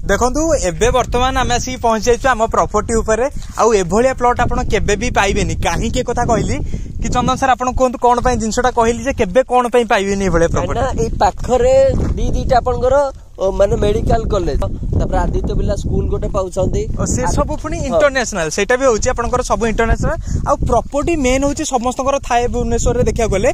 देखंतु एबे वर्तमान आमे आसी पहुंच जाइछु आम प्रॉपर्टी ऊपर आउ एभलिया प्लॉट आपण केबे भी पाइबेनी काहे के कथा कहली कि चंदन सर आपण कोन कोन पई जिंसटा कहली जे केबे कोन पई पाइबेनी एभलिया प्रॉपर्टी ए पाखरे दीटा आपनकर माने मेडिकल कॉलेज तापर आदित्य बिला स्कूल गोटे पाउछंती से सब पुनी इंटरनेशनल सेटा भी होची आपनकर सब इंटरनेशनल आ प्रॉपर्टी मेन होची समस्तकर थाए भुवनेश्वर रे देखिया गले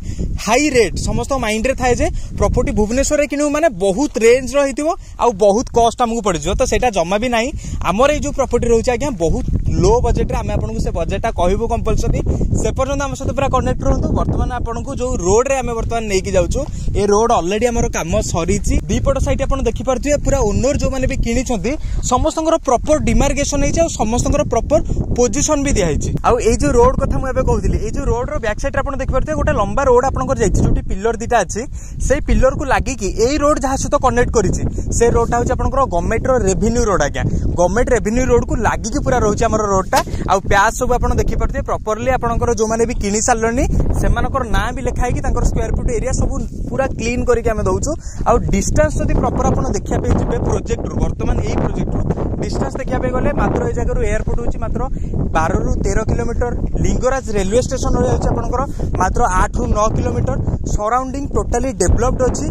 हाई रेट समस्त माइंड रे थाए जे प्रॉपर्टी भुवनेश्वर रे किनु माने बहुत रेंज रहितिबो आ बहुत कॉस्ट हमकु पड़ जो तो सेटा जम्मा भी नाही हमर ए जो प्रॉपर्टी रहउची आज्ञा बहुत लो बजेट रे आमे आपनकु से बजेटटा कहबो कंपलसरी से पर्यंत हम सते पूरा कनेक्ट रहंतु वर्तमान आपनकु जो रोड रे आमे वर्तमान नेकी जाउछु ए रोड ऑलरेडी हमर काम सरीची दीपट साइड आपन देखि पारथि पूरा ओनर जो माने भी किनी छथि समस्तकर प्रॉपर डिमार्केशन हेछि आ समस्तकर प्रॉपर पोजीशन भी दिया हेछि आ ए जो रोड कथा मु एबे कहउथिली ए जो रोड रो बैक साइड रे आपन देखि पारथि गोटे लंबा रोड आपनकर जाइछि जोटी पिलर दिटा अछि सेही पिलर को लागि कि एई रोड जहा सहित कनेक्ट करिछि से रोडटा होछि आपनकर गवर्नमेंट रो रेवेन्यू रोड आज्ञा गवर्नमेंट रेवेन्यू रोड को लागि कि पूरा रहउछि हमर रोडटा आ प्याज सब आपन देखि पारथि प्रॉपर्ली आपनकर जो माने भी किनी सालनी सेमानकर ना भी लिखाई कि तांकर स्क्वायर फुट एरिया सब पूरा क्लीन करके हमें दउछु आ डिस्टेंस जदी प्रॉपर आपन देखिया पे जिबे प्रोजेक्ट रो वर्तमान एई प्रोजेक्ट रो डिस्टेंस देखिया पे गले मात्र ए जगह रो एयरपोर्ट होछि मात्र 12 रु 13 किलोमीटर लिंगराज रेलवे स्टेशन हो जाउछि आपनकर मात्र 8 रु 9 किलोमीटर सराउंडिंग टोटली डेवलप्ड अछि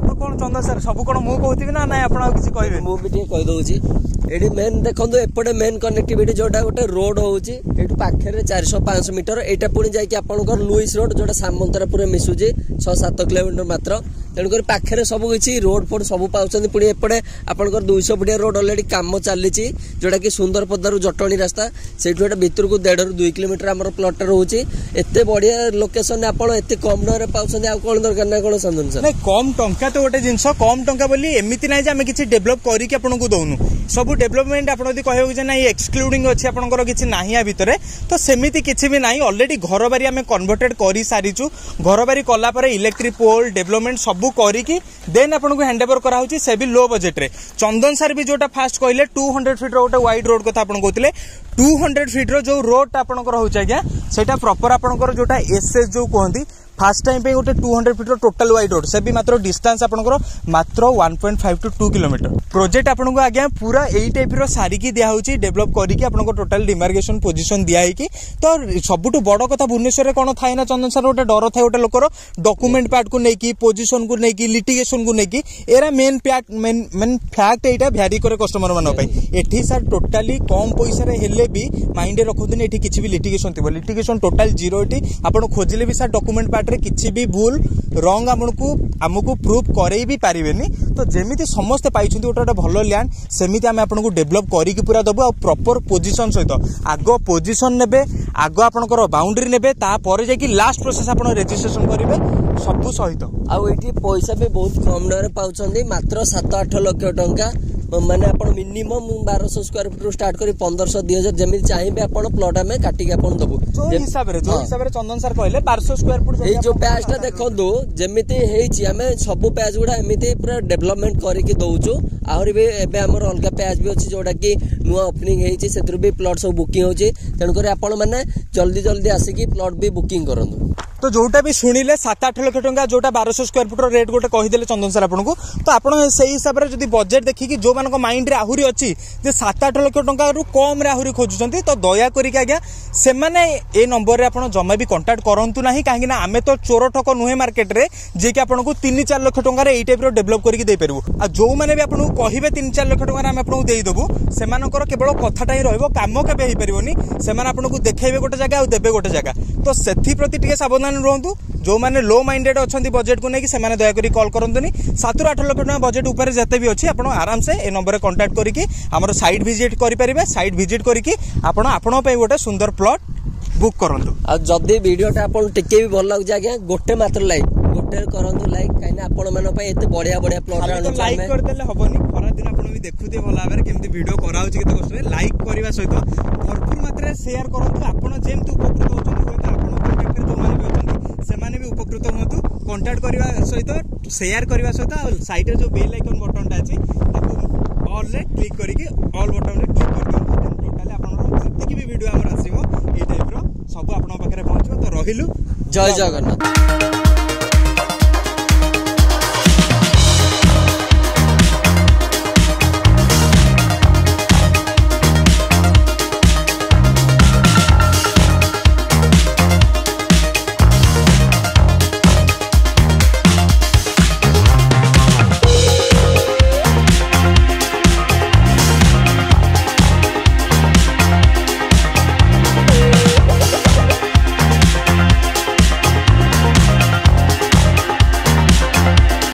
तो कोन चंदा सर सब कोन मु कहउथिबि ना ना आपन किछि कहबे मु भी कहि दउछि एडी मेन देखंदो एपटे मेन कनेक्टिविटी जोटा गोटे रोड होउछि एटु पाखरे 400-500 मीटर एटा पुनी जाय कि आपनकर लुइस रोड जोटा सामंतरा पूरा मिसुछि 6-7 किलोमीटर मात्र तेणुकर पाखे सब किसी रोड फोड सब पाँच पुणी एपटे आपंकर 200 फुटिया रोड अलरेडी कम चली जोटा कि सुंदर पदारू जटणी रास्ता से भितर को 1.5 ରୁ 2 किलोमीटर आम प्लट रोचे एत बढ़िया लोकेशन आपड़ एत कम डर पाँच कौन दरकार ना कौन संदन सर कम टंका तो गोटे जिनस कम टंका बोली एमती ना आम किसी डेभलप करके आपको दौनु सब डेभलपमेंट आप कहूँ ना एक्सक्लूडिंग अच्छी आपंकर किसी ना या भितर तो सेमती किसी भी ना अलरेडी घर बारी आम कन्वर्टेड कर सारीचु घर बारी कलापर इलेक्ट्रिक पोल डेभलपमेंट सब करिकी देन आपन को हैंडओवर करा होची से भी लो बजेट रे चंदन सर भी जोटा फास्ट कहले 200 फीट रो गोटे वाइड रोड कथा आपन कहतिले 200 फीट रो जो रोड आपन को रहउची आज्ञा सेटा प्रॉपर आपन को जोटा एसएस जो कहंती फास्ट टाइम पे गोटे 200 फीट रो टोटल वाइड रोड से भी मात्र डिस्टेंस आपनकर मात्र 1.5 to 2 किलोमीटर प्रोजेक्ट आपन को आज्ञा पूरा एई टाइप रो सारी की दिया होची डेवलप करिकी आपन को टोटल डिमार्केशन पोजीशन दिया है कि तो सबुटु बड़ कथा भुवनेश्वर रे कोन थाय ना चंदन सर गोटे डर थाय गोटे लोकर डॉक्यूमेंट पार्ट को नेकी पोजीशन को नेकी लिटिगेशन को नेकी एरा मेन फैक्ट एटा भ्यारी करे कस्टमर मानो पई एठी सर टोटली कम पैसा रे हेले भी माइंड रे रखुदिन एठी किछि भी लिटिगेशन थिबो लिटिगेशन टोटल जीरो एठी आपन खोजिले भी सर डॉक्यूमेंट पार्ट रे किछि भी भूल रंग हमको प्रूफ करई भी पारिबेनी तो जेमिति समस्त पाइछुंती गोटे भलो लैंड सेमिति आमे आपनको डेवलप करिकि पूरा दबो आ प्रॉपर पोजीशन सहित आगो पोजीशन नेबे आगो आपनकर बाउंड्री नेबे ता परे जे कि लास्ट प्रोसेस आपन रजिस्ट्रेशन करिवे सब सहित आ एठी पैसा भी बहुत कम डरे पाउछंती मात्र 7-8 लाख टंका माने आपण मिनिमम 1200 स्क्वायर फुट स्टार्ट करी 1500-2000 जमी चाहिए आपण प्लॉट में काटी के आपण दबो जो हिसाब रे चंदन सर कहले 1200 स्क्वायर फुट ए जो पैचटा देखो दो जेमिति हेछि हमें सब पैच गुडा एमिति पूरा डेवलपमेंट करी के दउचो आहुरी भी एबे हमर अलगा पैच भी अछि जोडा कि नुवा ओपनिंग हेछि सेतिर भी प्लॉट सब बुकिंग होछि तन करे आपण माने जल्दी आसी कि प्लॉट भी बुकिंग करंदु तो जोटा भी शुणिले 7-8 लाख टंका जोटा 1200 स्क्वायर फुट रेट गोटे कहीदेले चंदन सर आपको तो आप हिसाब से जब बजेट देखिकी जो मान माइंड रे आहुरी अच्छी 7-8 लाख टंका कम रे आहुरी खोजुचंती तो दया करिक आज्ञा से माने ए नंबर रे आपण जमा भी कांटेक्ट करंतु नाही काहे ना आमे तो चोर ठक नुहे मार्केट रे जे कि आपनको 3-4 लाख टंका रे एई टाइप रो डेवलप करके दे परबो आ जो माने भी आपनको कहिबे 3-4 लाख टंका रे आमे आपनको देई देबो से मानकर केवल कथाटा ही रहइबो काम केबे हेई परिबोनी से माने आपनको देखेबे गोटे जगह आ देबे गोटे जगह तो सेथि प्रति टिके सावधान रहंतु जो माने लो माइंडेड अच्छी बजेट को लेकिन से दया करी कॉल करंतुनी 7-8 लाख टका बजेट ऊपर जते भी अच्छी आपण आराम से ए नंबर कांटेक्ट करिकी हमर साइट विजिट करि परिबे साइट विजिट करिकी आपण आपन पे गोटे सुंदर प्लॉट बुक करंतु आ जदी वीडियोटा आपण टिके भी भल लागु जागे गोटे मात्र लाइक गोटे करंतु लाइक काइना आपण मन पे एते बढ़िया प्लॉट आनु लाइक कर देले हबनी खरा दिन आपण भी देखुते भल भाबरे केमती वीडियो कराउची केते कष्ट रे लाइक करबा सहित भरपूर मात्रा शेयर करंतु आपण जेमती उपकृत होचन होय आपण कांटेक्ट रे जो माने भी होचन सेमाने भी उपकृत होतु कांटेक्ट करबा सहित शेयर करबा सहित साइड रे जो बेल आइकन बटनटा अछि ताकू ऑल रे क्लिक करिके ऑल बटन रे क्लिक कर दियौ टोटली आपण जति भी वीडियो हमर आसीबो ए टाइप रो सब आपण पाखरे पहुंचबो तो रहिलु जय जगन्नाथ।